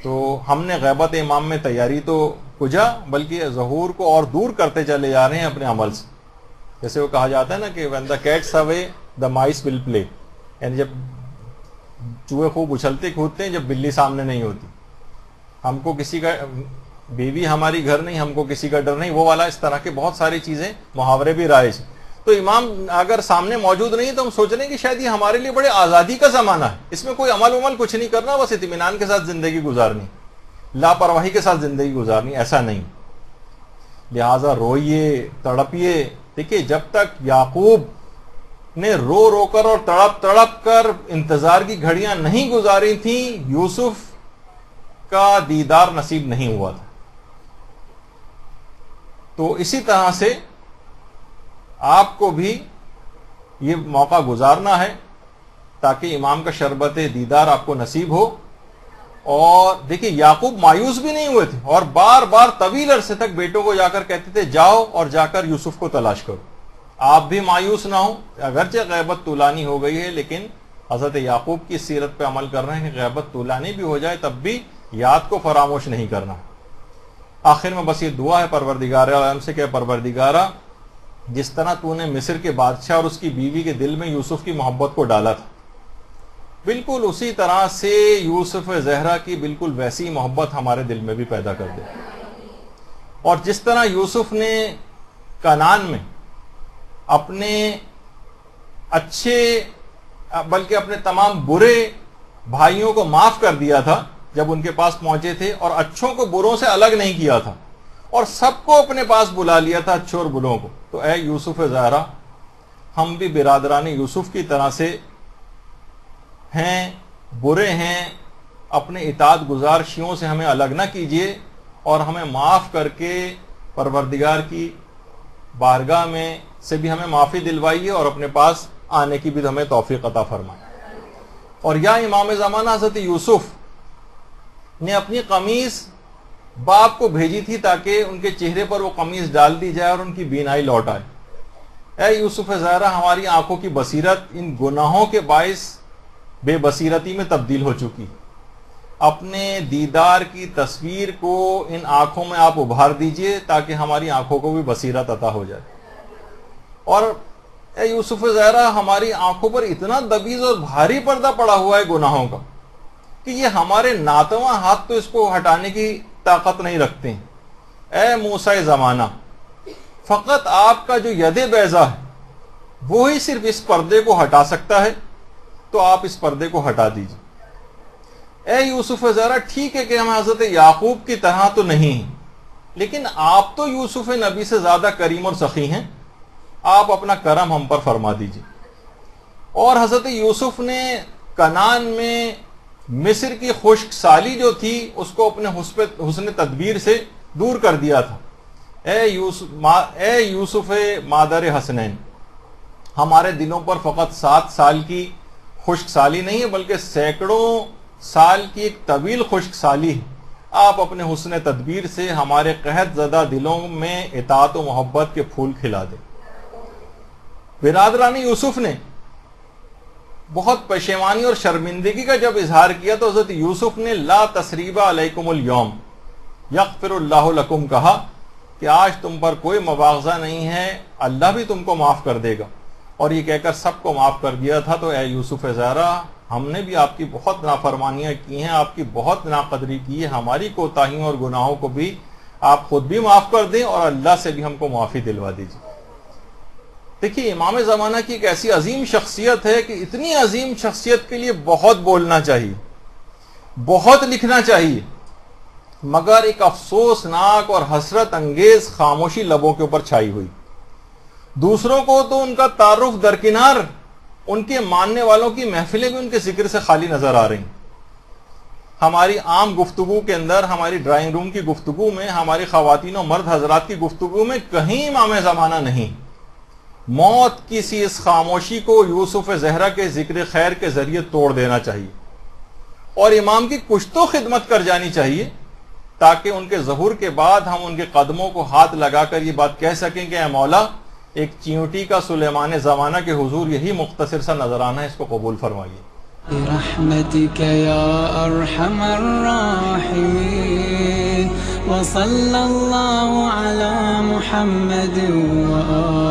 تو ہم نے غیبت امام میں تیاری تو کجا بلکہ ظہور کو اور دور کرتے چلے جا رہے ہیں اپنے عمل سے. جیسے وہ کہا جاتا ہے نا کہ when the cat's away the mice will play, یعنی جب چوہے خوب اچھلتے کودتے ہیں جب بلی سامنے نہیں ہوتی. ہم کو کسی کا بیوی ہماری گھر نہیں, ہم کو کسی کا ڈر نہیں, وہ والا اس طرح کے بہت ساری چیزیں محاورے بھی رائج. تو امام اگر سامنے موجود نہیں تو ہم سوچ رہے ہیں کہ شاید یہ ہمارے لیے بڑے آزادی کا زمانہ ہے, اس میں کوئی عمل کچھ نہیں کرنا, بس اطمینان کے ساتھ زندگی گزارنی, لاپرواہی کے ساتھ زندگی گزارنی, ایسا نہیں. لہذا روئیے, تڑپیے. دیکھیے جب تک یعقوب نے رو رو کر اور تڑپ تڑپ کر انتظار کی گھڑیاں نہیں گزاری تھیں, یوسف کا دیدار نصیب نہیں ہوا تھا. تو اسی طرح سے آپ کو بھی یہ موقع گزارنا ہے تاکہ امام کا شربت دیدار آپ کو نصیب ہو. اور دیکھیے یعقوب مایوس بھی نہیں ہوئے تھے اور بار بار طویل عرصے تک بیٹوں کو جا کر کہتے تھے جاؤ اور جا کر یوسف کو تلاش کرو. آپ بھی مایوس نہ ہوں, اگرچہ غیبت طولانی ہو گئی ہے لیکن حضرت یعقوب کی سیرت پہ عمل کر رہے ہیں کہ غیبت طولانی بھی ہو جائے تب بھی یاد کو فراموش نہیں کرنا. آخر میں بس یہ دعا ہے پروردگار عالم سے کہ پروردگارہ جس طرح تو نے مصر کے بادشاہ اور اس کی بیوی کے دل میں یوسف کی محبت کو ڈالا تھا, بالکل اسی طرح سے یوسف زہرا کی بالکل ویسی محبت ہمارے دل میں بھی پیدا کر دے. اور جس طرح یوسف نے کنعان میں اپنے اچھے بلکہ اپنے تمام برے بھائیوں کو معاف کر دیا تھا جب ان کے پاس پہنچے تھے, اور اچھوں کو بروں سے الگ نہیں کیا تھا اور سب کو اپنے پاس بلا لیا تھا, اچھوں اور بروں کو, تو اے یوسف زہرا ہم بھی برادران یوسف کی طرح سے ہیں, برے ہیں, اپنے اطاعت گزار شیعوں سے ہمیں الگ نہ کیجیے اور ہمیں معاف کر کے پروردگار کی بارگاہ میں سے بھی ہمیں معافی دلوائیے اور اپنے پاس آنے کی بھی ہمیں توفیق عطا فرمائے. اور یا امام زمانہ حضرت یوسف نے اپنی قمیص باپ کو بھیجی تھی تاکہ ان کے چہرے پر وہ قمیص ڈال دی جائے اور ان کی بینائی لوٹ آئے. اے یوسف زہرا ہماری آنکھوں کی بصیرت ان گناہوں کے باعث بے بصیرتی میں تبدیل ہو چکی, اپنے دیدار کی تصویر کو ان آنکھوں میں آپ ابھار دیجئے تاکہ ہماری آنکھوں کو بھی بصیرت عطا ہو جائے. اور اے یوسف زہرا ہماری آنکھوں پر اتنا دبیز اور بھاری پردہ پڑا ہوا ہے گناہوں کا کہ یہ ہمارے ناتواں ہاتھ تو اس کو ہٹانے کی طاقت نہیں رکھتے ہیں. اے موسیٰ زمانہ فقط آپ کا جو ید بیضا ہے وہی صرف اس پردے کو ہٹا سکتا ہے, تو آپ اس پردے کو ہٹا دیجیے. اے یوسف زہرا ٹھیک ہے کہ ہم حضرت یعقوب کی طرح تو نہیں ہیں لیکن آپ تو یوسف نبی سے زیادہ کریم اور سخی ہیں, آپ اپنا کرم ہم پر فرما دیجیے. اور حضرت یوسف نے کنعان میں مصر کی خشک سالی جو تھی اس کو اپنے حسن تدبیر سے دور کر دیا تھا. اے یوسف مادر حسنین ہمارے دلوں پر فقط 7 سال کی خشک سالی نہیں ہے بلکہ سینکڑوں سال کی ایک طویل خشک سالی ہے. آپ اپنے حسن تدبیر سے ہمارے قحط زدہ دلوں میں اطاعت و محبت کے پھول کھلا دیں. برادران یوسف نے بہت پشیمانی اور شرمندگی کا جب اظہار کیا تو حضرت یوسف نے لا تثریب علیکم اليوم یغفر اللہ لکم کہا کہ آج تم پر کوئی مواخذہ نہیں ہے, اللہ بھی تم کو معاف کر دے گا. اور یہ کہہ کر سب کو معاف کر دیا تھا. تو اے یوسف زہرا ہم نے بھی آپ کی بہت نافرمانیاں کی ہیں, آپ کی بہت ناقدری کی ہے, ہماری کوتاہیوں اور گناہوں کو بھی آپ خود بھی معاف کر دیں اور اللہ سے بھی ہم کو معافی دلوا دیجیے. دیکھیے امام زمانہ کی ایک ایسی عظیم شخصیت ہے کہ اتنی عظیم شخصیت کے لیے بہت بولنا چاہیے, بہت لکھنا چاہیے, مگر ایک افسوسناک اور حسرت انگیز خاموشی لبوں کے اوپر چھائی ہوئی. دوسروں کو تو ان کا تعارف درکنار, ان کے ماننے والوں کی محفلیں بھی ان کے ذکر سے خالی نظر آ رہی. ہماری عام گفتگو کے اندر, ہماری ڈرائنگ روم کی گفتگو میں, ہماری خواتین و مرد حضرات کی گفتگو میں کہیں امام زمانہ نہیں. موت کی سی اس خاموشی کو یوسف زہرا کے ذکر خیر کے ذریعے توڑ دینا چاہیے اور امام کی کچھ تو خدمت کر جانی چاہیے تاکہ ان کے ظہور کے بعد ہم ان کے قدموں کو ہاتھ لگا کر یہ بات کہہ سکیں کہ اے مولا ایک چیونٹی کا سلیمان زمانہ کے حضور یہی مختصر سا نظرانہ ہے, اس کو قبول فرمائیے. برحمتك يا أرحم الراحمين وصلى الله على محمد وآله